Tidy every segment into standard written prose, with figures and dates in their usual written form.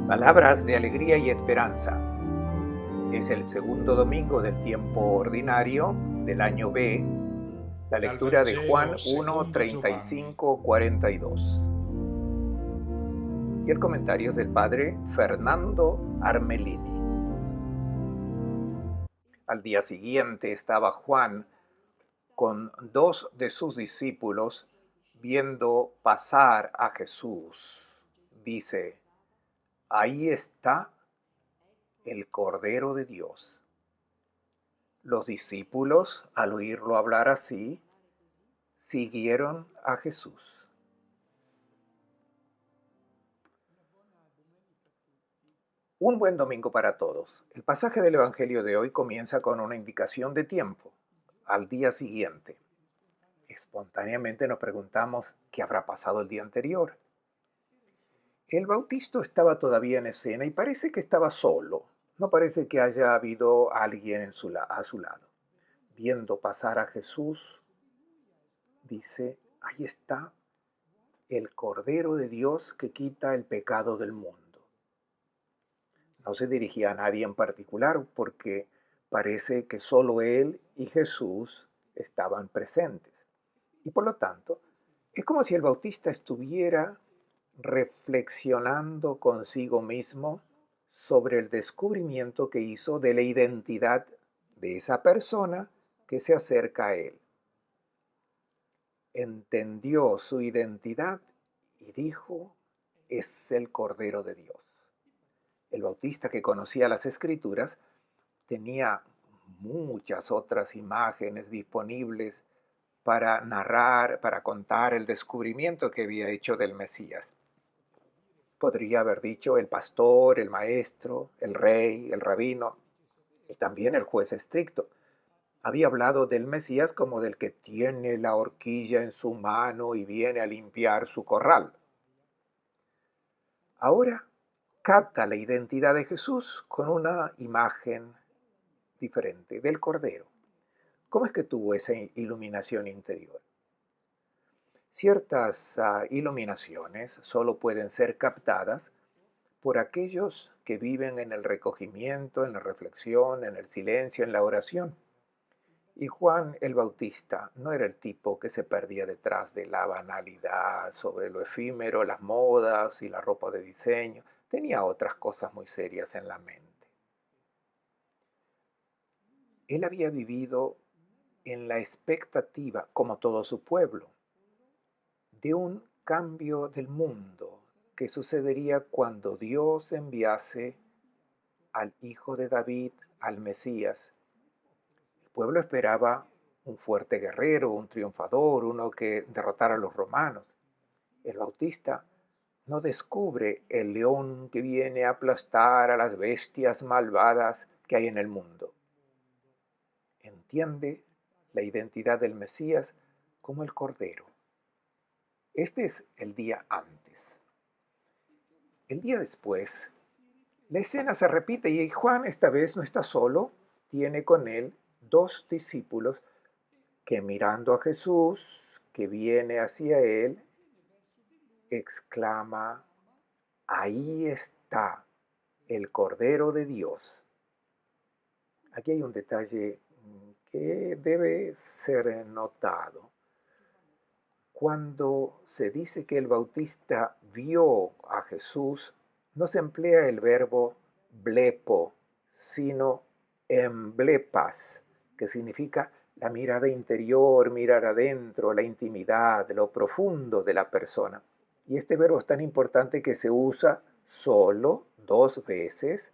Palabras de alegría y esperanza. Es el segundo domingo del tiempo ordinario del año B, la Dal lectura de Vangelo Juan 1, secondo Giovanni. 35, 42. Y el comentario es del padre Fernando Armelini. Al día siguiente estaba Juan con dos de sus discípulos viendo pasar a Jesús. Dice, ahí está el Cordero de Dios. Los discípulos, al oírlo hablar así, siguieron a Jesús. Un buen domingo para todos. El pasaje del Evangelio de hoy comienza con una indicación de tiempo, al día siguiente. Espontáneamente nos preguntamos qué habrá pasado el día anterior. El Bautista estaba todavía en escena y parece que estaba solo. No parece que haya habido alguien a su lado. Viendo pasar a Jesús, dice, ahí está el Cordero de Dios que quita el pecado del mundo. No se dirigía a nadie en particular porque parece que solo él y Jesús estaban presentes. Y por lo tanto, es como si el Bautista estuviera reflexionando consigo mismo sobre el descubrimiento que hizo de la identidad de esa persona que se acerca a él. Entendió su identidad y dijo, es el Cordero de Dios. El Bautista, que conocía las Escrituras, tenía muchas otras imágenes disponibles para narrar, para contar el descubrimiento que había hecho del Mesías. Podría haber dicho el pastor, el maestro, el rey, el rabino y también el juez estricto. Había hablado del Mesías como del que tiene la horquilla en su mano y viene a limpiar su corral. Ahora capta la identidad de Jesús con una imagen diferente, del Cordero. ¿Cómo es que tuvo esa iluminación interior? Ciertas iluminaciones solo pueden ser captadas por aquellos que viven en el recogimiento, en la reflexión, en el silencio, en la oración. Y Juan el Bautista no era el tipo que se perdía detrás de la banalidad, sobre lo efímero, las modas y la ropa de diseño. Tenía otras cosas muy serias en la mente. Él había vivido en la expectativa, como todo su pueblo, de un cambio del mundo que sucedería cuando Dios enviase al Hijo de David, al Mesías. El pueblo esperaba un fuerte guerrero, un triunfador, uno que derrotara a los romanos. El Bautista no descubre el león que viene a aplastar a las bestias malvadas que hay en el mundo. Entiende la identidad del Mesías como el Cordero. Este es el día antes. El día después, la escena se repite y Juan esta vez no está solo, tiene con él dos discípulos que mirando a Jesús, que viene hacia él, exclama, ahí está el Cordero de Dios. Aquí hay un detalle que debe ser notado. Cuando se dice que el Bautista vio a Jesús, no se emplea el verbo blepo, sino emblepas, que significa la mirada interior, mirar adentro, la intimidad, lo profundo de la persona. Y este verbo es tan importante que se usa solo dos veces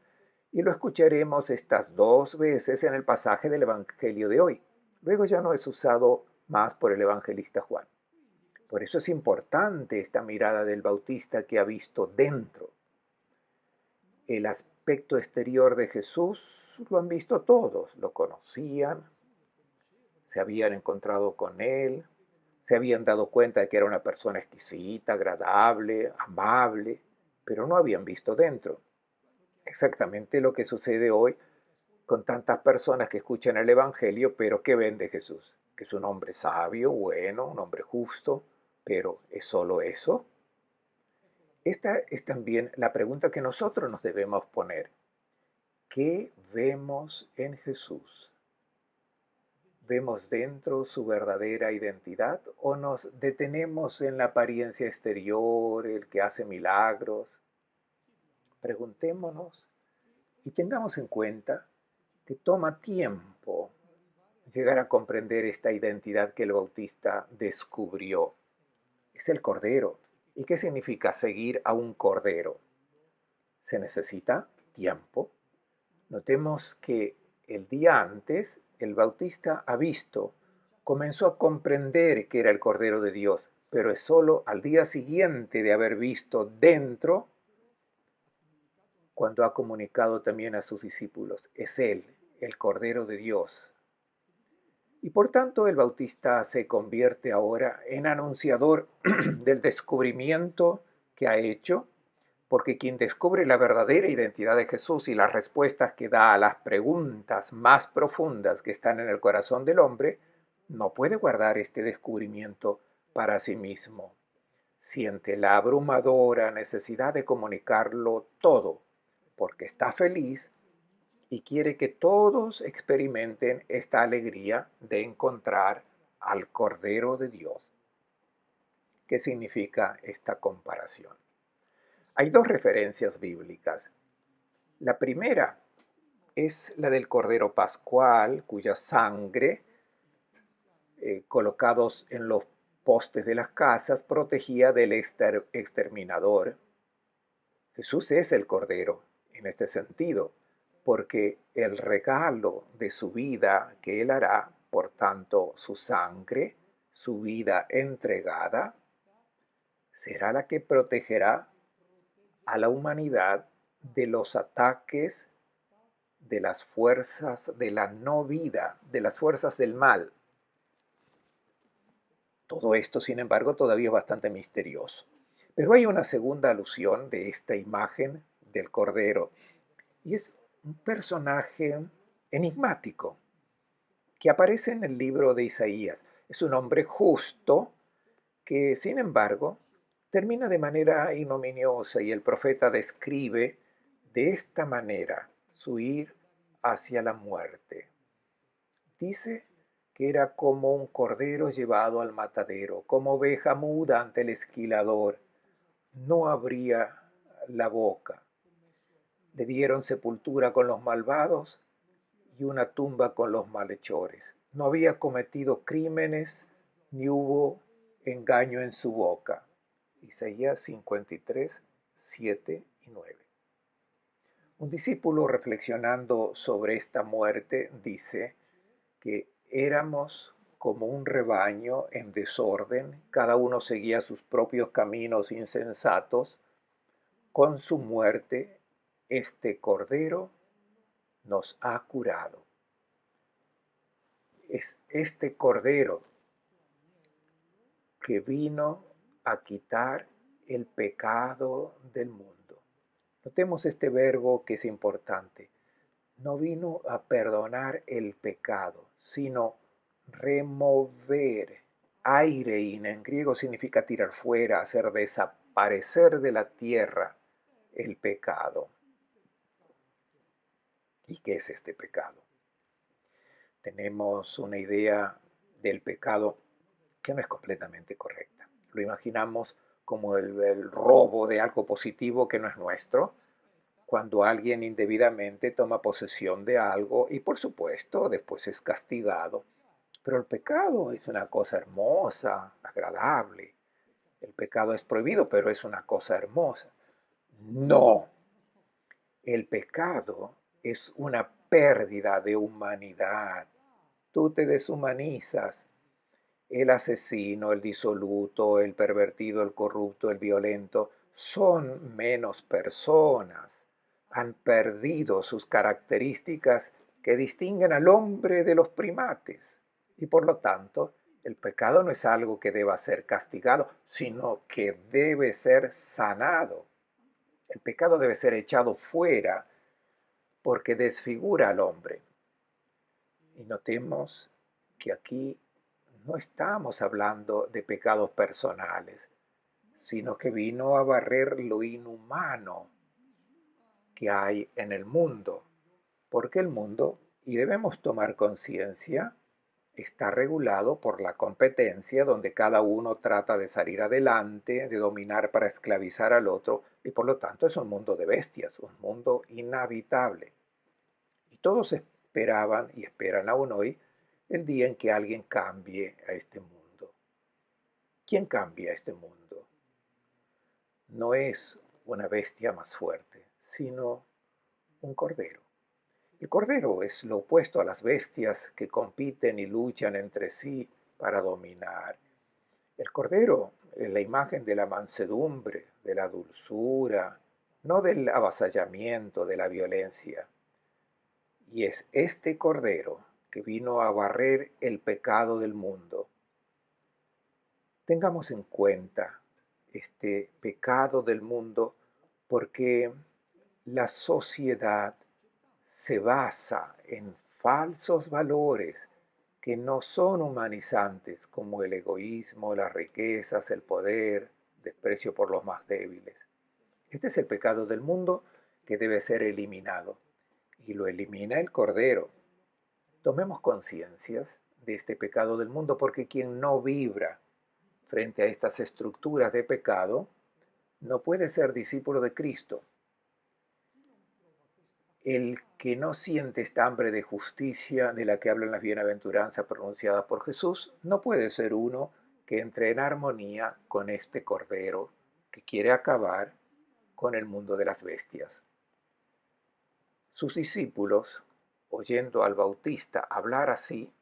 y lo escucharemos estas dos veces en el pasaje del Evangelio de hoy. Luego ya no es usado más por el evangelista Juan. Por eso es importante esta mirada del Bautista que ha visto dentro. El aspecto exterior de Jesús lo han visto todos, lo conocían, se habían encontrado con él, se habían dado cuenta de que era una persona exquisita, agradable, amable, pero no habían visto dentro. Exactamente lo que sucede hoy con tantas personas que escuchan el Evangelio, pero que ven de Jesús, que es un hombre sabio, bueno, un hombre justo, pero ¿es solo eso? Esta es también la pregunta que nosotros nos debemos poner. ¿Qué vemos en Jesús? ¿Vemos dentro su verdadera identidad o nos detenemos en la apariencia exterior, el que hace milagros? Preguntémonos y tengamos en cuenta que toma tiempo llegar a comprender esta identidad que el Bautista descubrió. Es el Cordero. ¿Y qué significa seguir a un Cordero? Se necesita tiempo. Notemos que el día antes el Bautista ha visto, comenzó a comprender que era el Cordero de Dios, pero es solo al día siguiente de haber visto dentro cuando ha comunicado también a sus discípulos. Es Él, el Cordero de Dios. Y por tanto el Bautista se convierte ahora en anunciador del descubrimiento que ha hecho, porque quien descubre la verdadera identidad de Jesús y las respuestas que da a las preguntas más profundas que están en el corazón del hombre, no puede guardar este descubrimiento para sí mismo. Siente la abrumadora necesidad de comunicarlo todo, porque está feliz y quiere que todos experimenten esta alegría de encontrar al Cordero de Dios. ¿Qué significa esta comparación? Hay dos referencias bíblicas. La primera es la del Cordero Pascual, cuya sangre, colocados en los postes de las casas, protegía del exterminador. Jesús es el Cordero en este sentido, porque el regalo de su vida que Él hará, por tanto su sangre, su vida entregada, será la que protegerá a la humanidad de los ataques de las fuerzas de la no vida, de las fuerzas del mal. Todo esto, sin embargo, todavía es bastante misterioso. Pero hay una segunda alusión de esta imagen del Cordero, y es un personaje enigmático que aparece en el libro de Isaías. Es un hombre justo que, sin embargo, termina de manera ignominiosa, y el profeta describe de esta manera su ir hacia la muerte. Dice que era como un cordero llevado al matadero, como oveja muda ante el esquilador. No abría la boca. Le dieron sepultura con los malvados y una tumba con los malhechores. No había cometido crímenes, ni hubo engaño en su boca. Isaías 53, 7 y 9. Un discípulo, reflexionando sobre esta muerte, dice que éramos como un rebaño en desorden, cada uno seguía sus propios caminos insensatos. Con su muerte, este Cordero nos ha curado. Es este Cordero que vino a quitar el pecado del mundo. Notemos este verbo que es importante. No vino a perdonar el pecado, sino remover. Airein en griego significa tirar fuera, hacer desaparecer de la tierra el pecado. ¿Y qué es este pecado? Tenemos una idea del pecado que no es completamente correcta. Lo imaginamos como el robo de algo positivo que no es nuestro, cuando alguien indebidamente toma posesión de algo y por supuesto después es castigado. Pero el pecado es una cosa hermosa, agradable. El pecado es prohibido, pero es una cosa hermosa. No, el pecado es una pérdida de humanidad. Tú te deshumanizas. El asesino, el disoluto, el pervertido, el corrupto, el violento, son menos personas. Han perdido sus características que distinguen al hombre de los primates. Y por lo tanto, el pecado no es algo que deba ser castigado, sino que debe ser sanado. El pecado debe ser echado fuera porque desfigura al hombre. Y notemos que aquí no estamos hablando de pecados personales. sino que vino a barrer lo inhumano que hay en el mundo, porque el mundo, y debemos tomar conciencia, está regulado por la competencia, donde cada uno trata de salir adelante, de dominar para esclavizar al otro, y por lo tanto es un mundo de bestias, un mundo inhabitable. Y todos esperaban y esperan aún hoy el día en que alguien cambie a este mundo. ¿Quién cambia este mundo? No es una bestia más fuerte, sino un cordero. El cordero es lo opuesto a las bestias que compiten y luchan entre sí para dominar. El cordero es la imagen de la mansedumbre, de la dulzura, no del avasallamiento, de la violencia. Y es este cordero que vino a barrer el pecado del mundo. Tengamos en cuenta este pecado del mundo porque la sociedad se basa en falsos valores que no son humanizantes, como el egoísmo, las riquezas, el poder, desprecio por los más débiles. Este es el pecado del mundo que debe ser eliminado, y lo elimina el Cordero. Tomemos conciencias de este pecado del mundo, porque quien no vibra frente a estas estructuras de pecado no puede ser discípulo de Cristo. El que no siente esta hambre de justicia de la que hablan las bienaventuranzas pronunciadas por Jesús, no puede ser uno que entre en armonía con este Cordero que quiere acabar con el mundo de las bestias. Sus discípulos, oyendo al Bautista hablar así,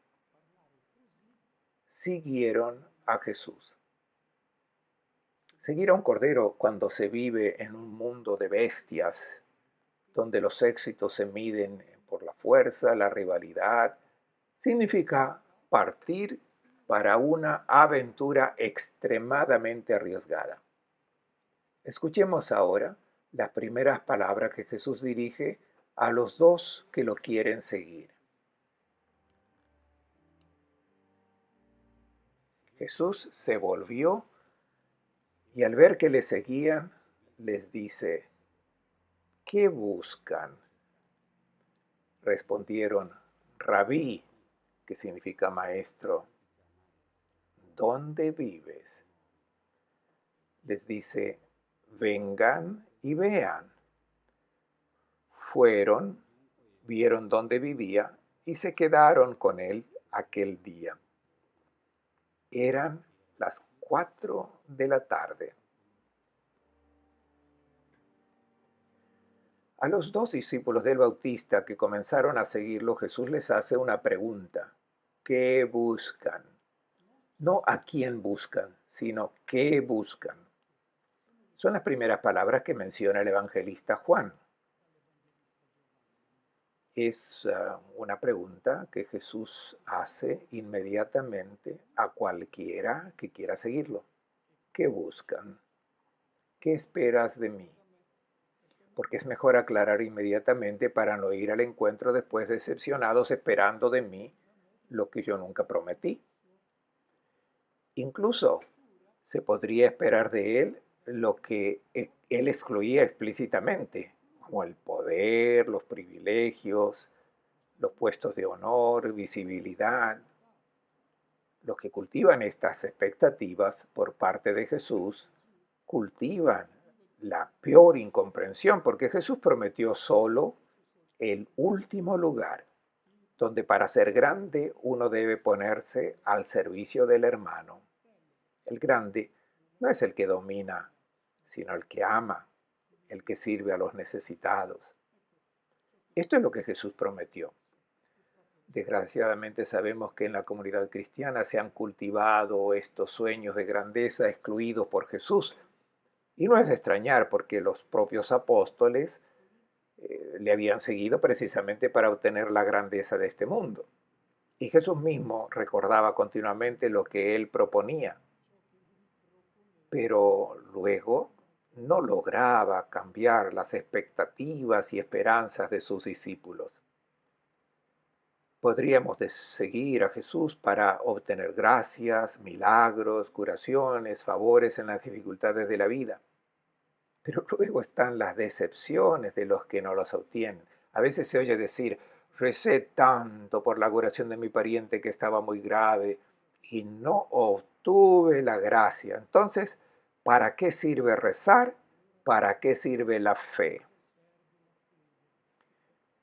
siguieron a Jesús. Seguir a un Cordero cuando se vive en un mundo de bestias, donde los éxitos se miden por la fuerza, la rivalidad, significa partir para una aventura extremadamente arriesgada. Escuchemos ahora las primeras palabras que Jesús dirige a los dos que lo quieren seguir. Jesús se volvió y al ver que le seguían, les dice: ¿qué buscan? Respondieron: Rabí, que significa maestro, ¿dónde vives? Les dice: vengan y vean. Fueron, vieron dónde vivía y se quedaron con él aquel día. Eran las 4 de la tarde. A los dos discípulos del Bautista que comenzaron a seguirlo, Jesús les hace una pregunta. ¿Qué buscan? No a quién buscan, sino qué buscan. Son las primeras palabras que menciona el evangelista Juan. Es una pregunta que Jesús hace inmediatamente a cualquiera que quiera seguirlo. ¿Qué buscan? ¿Qué esperas de mí? Porque es mejor aclarar inmediatamente para no ir al encuentro después decepcionados esperando de mí lo que yo nunca prometí. Incluso se podría esperar de él lo que él excluía explícitamente, como el poder, los privilegios, los puestos de honor, visibilidad. Los que cultivan estas expectativas por parte de Jesús cultivan la peor incomprensión, porque Jesús prometió solo el último lugar, donde para ser grande uno debe ponerse al servicio del hermano. El grande no es el que domina, sino el que ama, el que sirve a los necesitados. Esto es lo que Jesús prometió. Desgraciadamente sabemos que en la comunidad cristiana se han cultivado estos sueños de grandeza excluidos por Jesús. Y no es de extrañar porque los propios apóstoles le habían seguido precisamente para obtener la grandeza de este mundo. Y Jesús mismo recordaba continuamente lo que él proponía, pero luego no lograba cambiar las expectativas y esperanzas de sus discípulos. Podríamos seguir a Jesús para obtener gracias, milagros, curaciones, favores en las dificultades de la vida. Pero luego están las decepciones de los que no los obtienen. A veces se oye decir, recé tanto por la curación de mi pariente que estaba muy grave y no obtuve la gracia. Entonces, ¿para qué sirve rezar? ¿Para qué sirve la fe?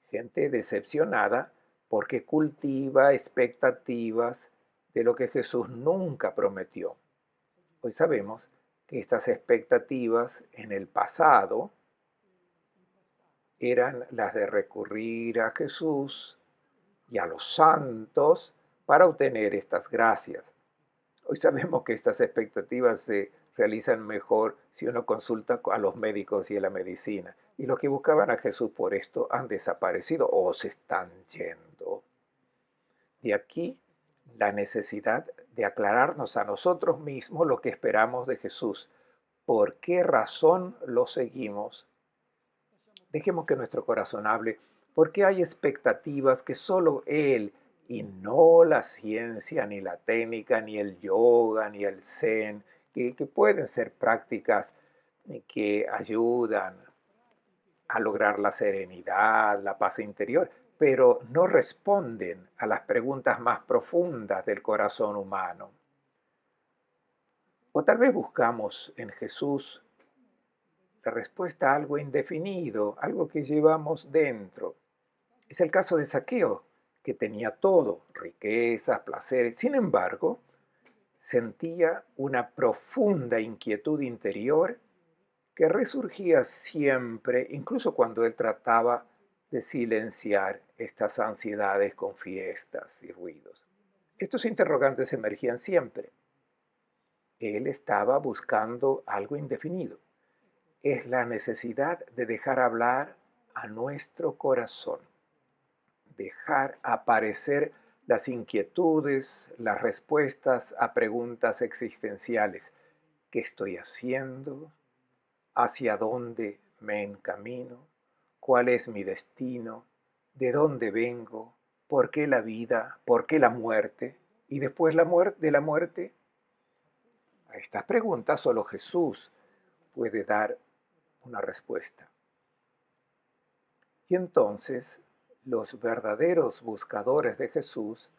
Gente decepcionada porque cultiva expectativas de lo que Jesús nunca prometió. Hoy sabemos que estas expectativas en el pasado eran las de recurrir a Jesús y a los santos para obtener estas gracias. Hoy sabemos que estas expectativas se realizan mejor si uno consulta a los médicos y a la medicina. Y los que buscaban a Jesús por esto han desaparecido o se están yendo. De aquí la necesidad de aclararnos a nosotros mismos lo que esperamos de Jesús. ¿Por qué razón lo seguimos? Dejemos que nuestro corazón hable, porque hay expectativas que solo Él, y no la ciencia, ni la técnica, ni el yoga, ni el zen, que pueden ser prácticas que ayudan a lograr la serenidad, la paz interior, pero no responden a las preguntas más profundas del corazón humano. O tal vez buscamos en Jesús la respuesta a algo indefinido, algo que llevamos dentro. Es el caso de Zaqueo, que tenía todo, riquezas, placeres. Sin embargo, sentía una profunda inquietud interior que resurgía siempre, incluso cuando él trataba de silenciar estas ansiedades con fiestas y ruidos. Estos interrogantes emergían siempre. Él estaba buscando algo indefinido. Es la necesidad de dejar hablar a nuestro corazón, dejar aparecer las inquietudes, las respuestas a preguntas existenciales. ¿Qué estoy haciendo? ¿Hacia dónde me encamino? ¿Cuál es mi destino? ¿De dónde vengo? ¿Por qué la vida? ¿Por qué la muerte? ¿Y después de la muerte? A estas preguntas solo Jesús puede dar una respuesta. Y entonces los verdaderos buscadores de Jesús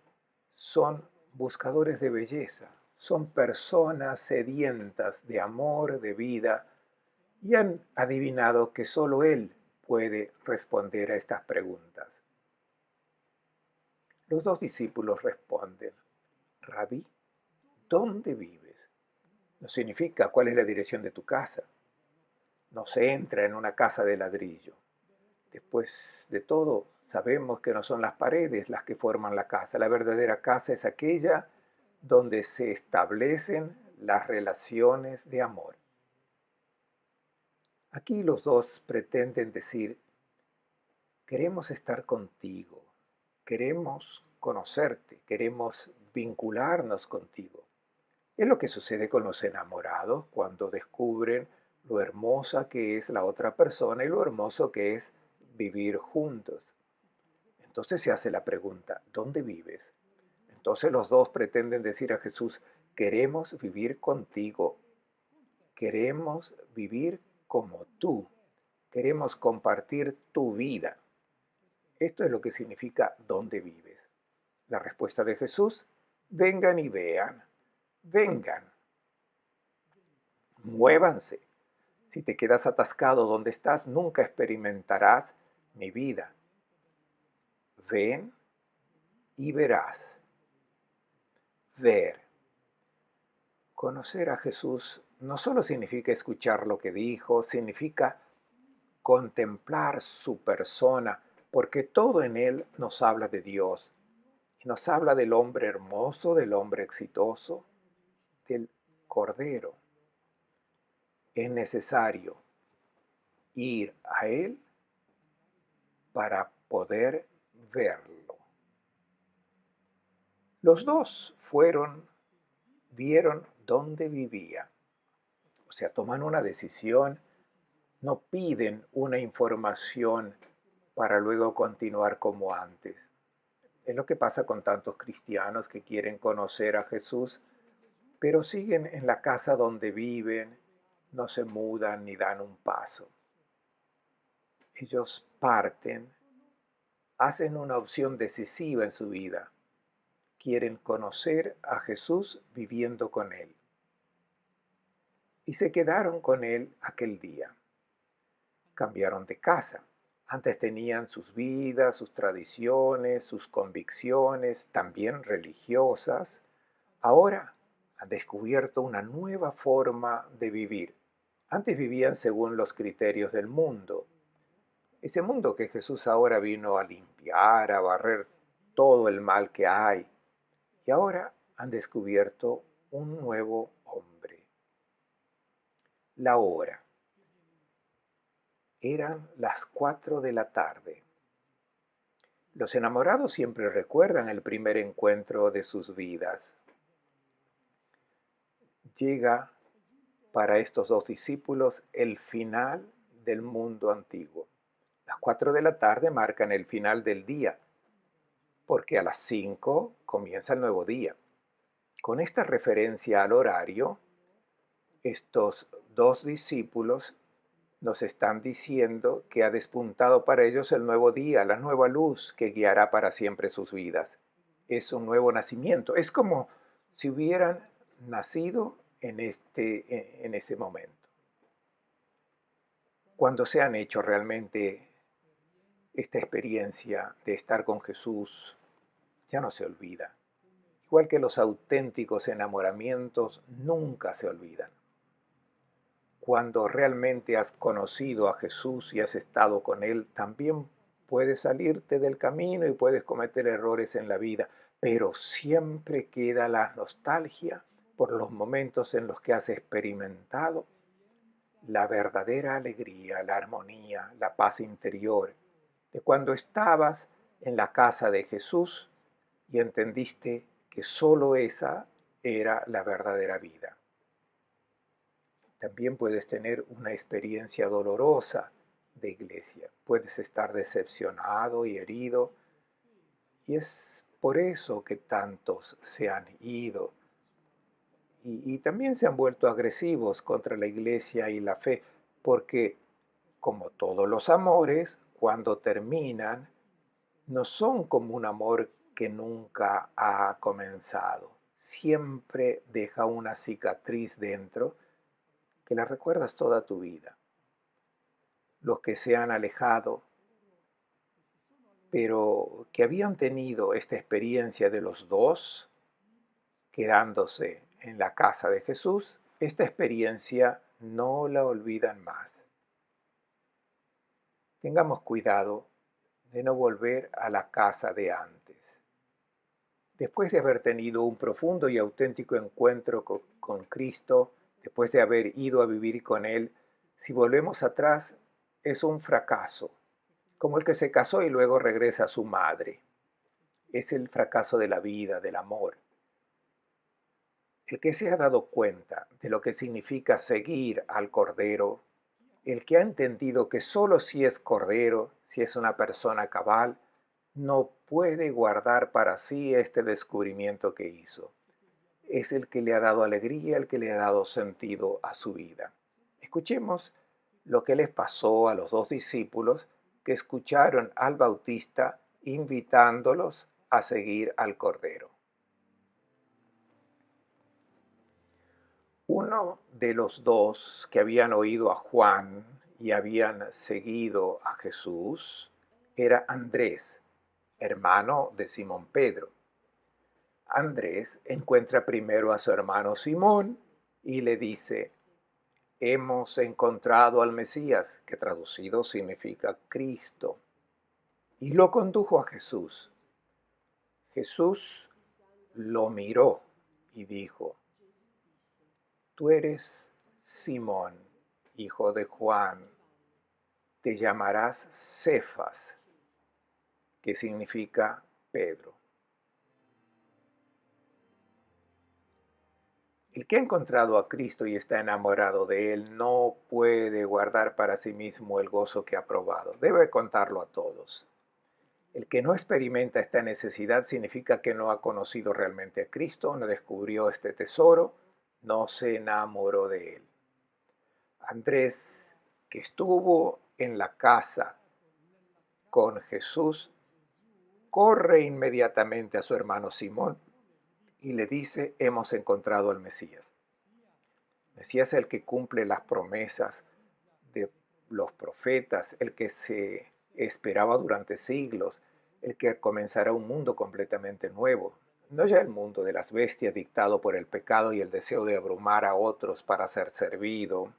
son buscadores de belleza, son personas sedientas de amor, de vida, y han adivinado que solo Él puede responder a estas preguntas. Los dos discípulos responden, Rabí, ¿dónde vives? No significa cuál es la dirección de tu casa. No se entra en una casa de ladrillo. Después de todo, sabemos que no son las paredes las que forman la casa. La verdadera casa es aquella donde se establecen las relaciones de amor. Aquí los dos pretenden decir, queremos estar contigo, queremos conocerte, queremos vincularnos contigo. Es lo que sucede con los enamorados cuando descubren lo hermosa que es la otra persona y lo hermoso que es vivir juntos. Entonces se hace la pregunta, ¿dónde vives? Entonces los dos pretenden decir a Jesús, queremos vivir contigo, queremos vivir como tú, queremos compartir tu vida. Esto es lo que significa ¿dónde vives? La respuesta de Jesús, vengan y vean, vengan, muévanse. Si te quedas atascado donde estás, nunca experimentarás mi vida. Ven y verás. Ver. Conocer a Jesús no solo significa escuchar lo que dijo, significa contemplar su persona, porque todo en él nos habla de Dios. Y nos habla del hombre hermoso, del hombre exitoso, del Cordero. Es necesario ir a Él para poder verlo. Los dos vieron dónde vivía. O sea, toman una decisión, no piden una información para luego continuar como antes. Es lo que pasa con tantos cristianos que quieren conocer a Jesús, pero siguen en la casa donde viven, no se mudan ni dan un paso. Ellos parten, hacen una opción decisiva en su vida. Quieren conocer a Jesús viviendo con Él. Y se quedaron con Él aquel día. Cambiaron de casa. Antes tenían sus vidas, sus tradiciones, sus convicciones, también religiosas. Ahora han descubierto una nueva forma de vivir. Antes vivían según los criterios del mundo. Ese mundo que Jesús ahora vino a limpiar, a barrer todo el mal que hay. Y ahora han descubierto un nuevo hombre. La hora. Eran las 4 de la tarde. Los enamorados siempre recuerdan el primer encuentro de sus vidas. Llega para estos dos discípulos el final del mundo antiguo. Las 4 de la tarde marcan el final del día, porque a las 5 comienza el nuevo día. Con esta referencia al horario, estos dos discípulos nos están diciendo que ha despuntado para ellos el nuevo día, la nueva luz que guiará para siempre sus vidas. Es un nuevo nacimiento. Es como si hubieran nacido en ese momento. Cuando se han hecho realmente esta experiencia de estar con Jesús, ya no se olvida. Igual que los auténticos enamoramientos nunca se olvidan. Cuando realmente has conocido a Jesús y has estado con Él, también puedes salirte del camino y puedes cometer errores en la vida, pero siempre queda la nostalgia por los momentos en los que has experimentado la verdadera alegría, la armonía, la paz interior, de cuando estabas en la casa de Jesús y entendiste que solo esa era la verdadera vida. También puedes tener una experiencia dolorosa de iglesia. Puedes estar decepcionado y herido. Y es por eso que tantos se han ido. Y también se han vuelto agresivos contra la iglesia y la fe. Porque, como todos los amores, cuando terminan, no son como un amor que nunca ha comenzado. Siempre deja una cicatriz dentro que la recuerdas toda tu vida. Los que se han alejado, pero que habían tenido esta experiencia de los dos quedándose en la casa de Jesús, esta experiencia no la olvidan más. Tengamos cuidado de no volver a la casa de antes. Después de haber tenido un profundo y auténtico encuentro con Cristo, después de haber ido a vivir con Él, si volvemos atrás, es un fracaso, como el que se casó y luego regresa a su madre. Es el fracaso de la vida, del amor. El que se ha dado cuenta de lo que significa seguir al Cordero, el que ha entendido que solo si es Cordero, si es una persona cabal, no puede guardar para sí este descubrimiento que hizo. Es el que le ha dado alegría, el que le ha dado sentido a su vida. Escuchemos lo que les pasó a los dos discípulos que escucharon al Bautista invitándolos a seguir al Cordero. Uno de los dos que habían oído a Juan y habían seguido a Jesús era Andrés, hermano de Simón Pedro. Andrés encuentra primero a su hermano Simón y le dice: hemos encontrado al Mesías, que traducido significa Cristo. Y lo condujo a Jesús. Jesús lo miró y dijo: tú eres Simón, hijo de Juan, te llamarás Cefas, que significa Pedro. El que ha encontrado a Cristo y está enamorado de Él no puede guardar para sí mismo el gozo que ha probado. Debe contarlo a todos. El que no experimenta esta necesidad significa que no ha conocido realmente a Cristo, no descubrió este tesoro, no se enamoró de él. Andrés, que estuvo en la casa con Jesús, corre inmediatamente a su hermano Simón y le dice: hemos encontrado al Mesías. Mesías es el que cumple las promesas de los profetas, el que se esperaba durante siglos, el que comenzará un mundo completamente nuevo. No ya el mundo de las bestias dictado por el pecado y el deseo de abrumar a otros para ser servido.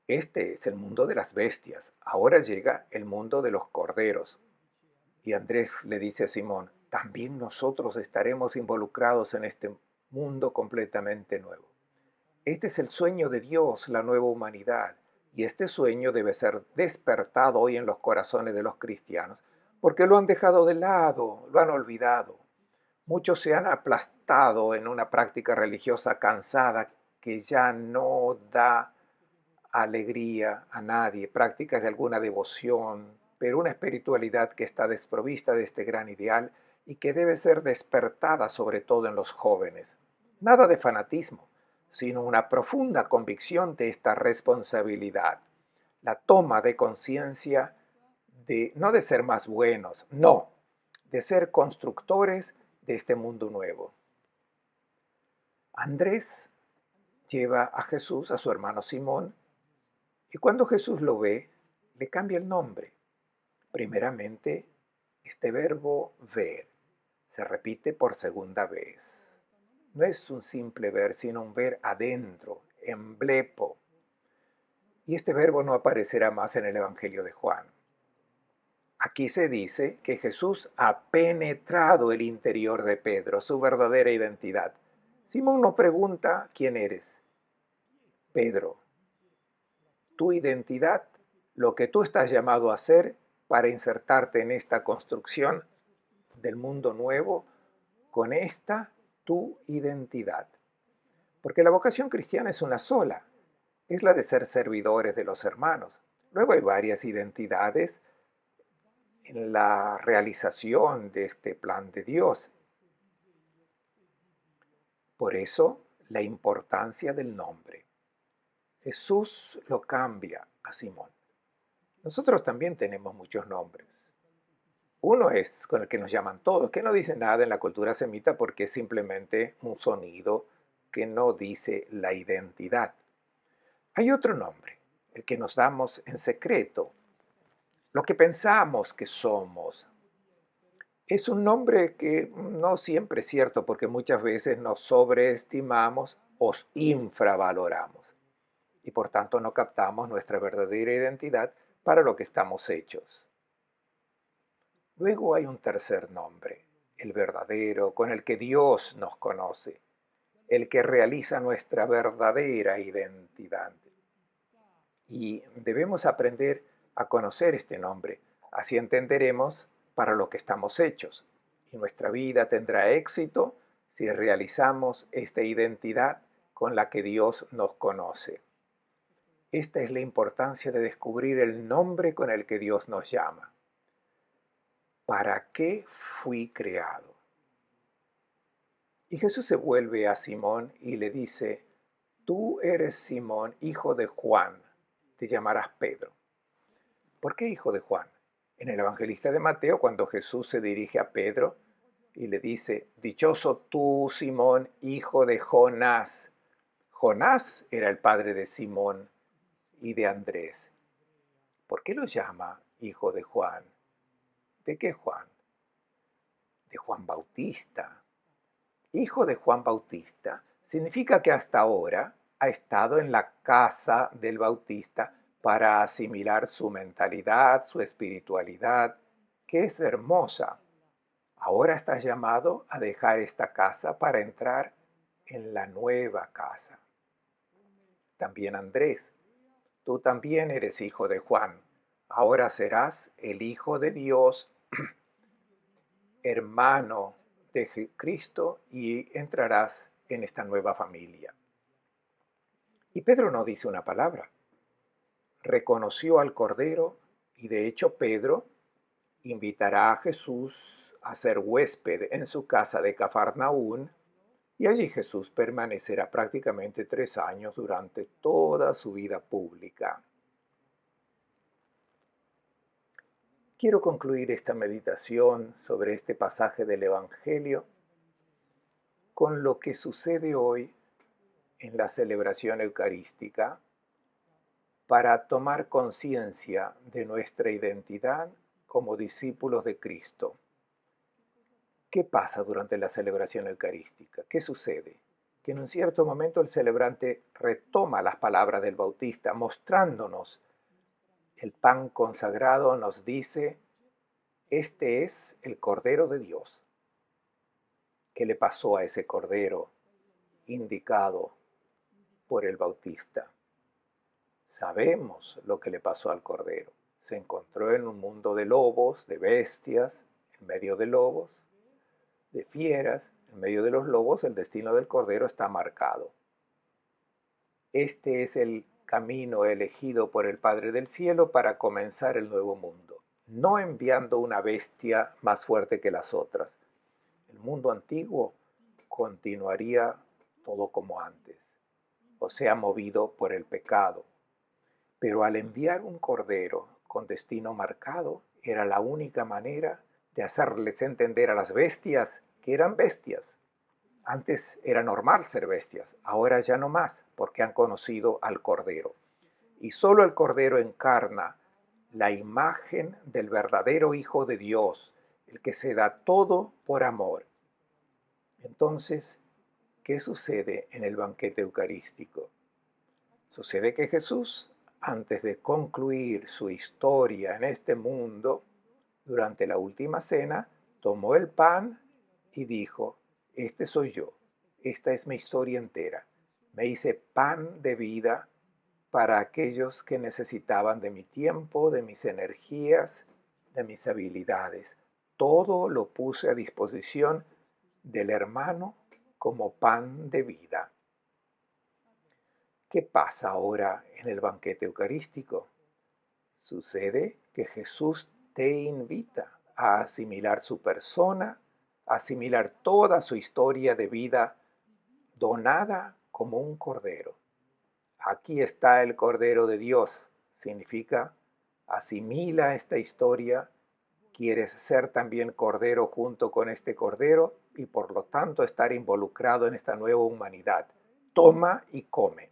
Este es el mundo de las bestias. Ahora llega el mundo de los corderos. Y Andrés le dice a Simón: también nosotros estaremos involucrados en este mundo completamente nuevo. Este es el sueño de Dios, la nueva humanidad, y este sueño debe ser despertado hoy en los corazones de los cristianos, porque lo han dejado de lado, lo han olvidado. Muchos se han aplastado en una práctica religiosa cansada que ya no da alegría a nadie, prácticas de alguna devoción, pero una espiritualidad que está desprovista de este gran ideal y que debe ser despertada sobre todo en los jóvenes. Nada de fanatismo, sino una profunda convicción de esta responsabilidad, la toma de conciencia de no de ser más buenos, no, de ser constructores de este mundo nuevo. Andrés lleva a Jesús, a su hermano Simón, y cuando Jesús lo ve, le cambia el nombre. Primeramente, este verbo ver se repite por segunda vez. No es un simple ver, sino un ver adentro, en blepo. Y este verbo no aparecerá más en el Evangelio de Juan. Aquí se dice que Jesús ha penetrado el interior de Pedro, su verdadera identidad. Simón no pregunta: ¿quién eres? Pedro, tu identidad, lo que tú estás llamado a hacer para insertarte en esta construcción del mundo nuevo, con esta tu identidad. Porque la vocación cristiana es una sola, es la de ser servidores de los hermanos. Luego hay varias identidades en la realización de este plan de Dios. Por eso, la importancia del nombre. Jesús lo cambia a Simón. Nosotros también tenemos muchos nombres. Uno es con el que nos llaman todos, que no dice nada en la cultura semita porque es simplemente un sonido que no dice la identidad. Hay otro nombre, el que nos damos en secreto, lo que pensamos que somos. Es un nombre que no siempre es cierto porque muchas veces nos sobreestimamos o infravaloramos y por tanto no captamos nuestra verdadera identidad para lo que estamos hechos. Luego hay un tercer nombre, el verdadero, con el que Dios nos conoce, el que realiza nuestra verdadera identidad. Y debemos aprender a conocer este nombre, así entenderemos para lo que estamos hechos. Y nuestra vida tendrá éxito si realizamos esta identidad con la que Dios nos conoce. Esta es la importancia de descubrir el nombre con el que Dios nos llama. ¿Para qué fui creado? Y Jesús se vuelve a Simón y le dice: tú eres Simón, hijo de Juan, te llamarás Pedro. ¿Por qué hijo de Juan? En el evangelista de Mateo, cuando Jesús se dirige a Pedro y le dice: dichoso tú, Simón, hijo de Jonás. Jonás era el padre de Simón y de Andrés. ¿Por qué lo llama hijo de Juan? ¿De qué Juan? De Juan Bautista. Hijo de Juan Bautista significa que hasta ahora ha estado en la casa del Bautista para asimilar su mentalidad, su espiritualidad, que es hermosa. Ahora estás llamado a dejar esta casa para entrar en la nueva casa. También Andrés, tú también eres hijo de Juan. Ahora serás el Hijo de Dios, hermano de Cristo, y entrarás en esta nueva familia. Y Pedro no dice una palabra. Reconoció al Cordero y de hecho Pedro invitará a Jesús a ser huésped en su casa de Cafarnaún, y allí Jesús permanecerá prácticamente 3 años durante toda su vida pública. Quiero concluir esta meditación sobre este pasaje del Evangelio con lo que sucede hoy en la celebración eucarística para tomar conciencia de nuestra identidad como discípulos de Cristo. ¿Qué pasa durante la celebración eucarística? ¿Qué sucede? Que en un cierto momento el celebrante retoma las palabras del Bautista, mostrándonos el pan consagrado, nos dice: este es el Cordero de Dios. ¿Qué le pasó a ese Cordero indicado por el Bautista? Sabemos lo que le pasó al Cordero. Se encontró en un mundo de lobos, de bestias, en medio de lobos, de fieras. En medio de los lobos el destino del Cordero está marcado. Este es el camino elegido por el Padre del Cielo para comenzar el nuevo mundo, no enviando una bestia más fuerte que las otras. El mundo antiguo continuaría todo como antes, o sea, movido por el pecado. Pero al enviar un cordero con destino marcado, era la única manera de hacerles entender a las bestias que eran bestias. Antes era normal ser bestias, ahora ya no más, porque han conocido al Cordero. Y solo el Cordero encarna la imagen del verdadero Hijo de Dios, el que se da todo por amor. Entonces, ¿qué sucede en el banquete eucarístico? Sucede que Jesús, antes de concluir su historia en este mundo, durante la última cena, tomó el pan y dijo: este soy yo, esta es mi historia entera. Me hice pan de vida para aquellos que necesitaban de mi tiempo, de mis energías, de mis habilidades. Todo lo puse a disposición del hermano como pan de vida. ¿Qué pasa ahora en el banquete eucarístico? Sucede que Jesús te invita a asimilar su persona, a asimilar toda su historia de vida donada como un cordero. Aquí está el Cordero de Dios. Significa: asimila esta historia, quieres ser también cordero junto con este cordero y por lo tanto estar involucrado en esta nueva humanidad. Toma y come.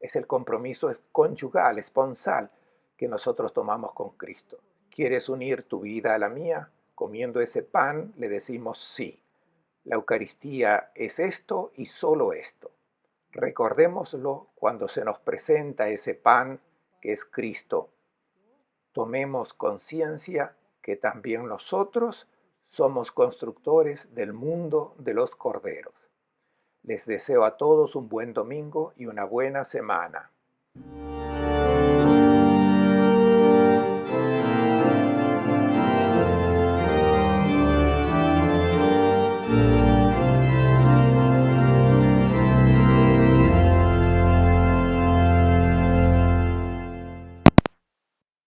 Es el compromiso conyugal, esponsal, que nosotros tomamos con Cristo. ¿Quieres unir tu vida a la mía? Comiendo ese pan le decimos sí. La Eucaristía es esto y solo esto. Recordémoslo cuando se nos presenta ese pan que es Cristo. Tomemos conciencia que también nosotros somos constructores del mundo de los corderos. Les deseo a todos un buen domingo y una buena semana.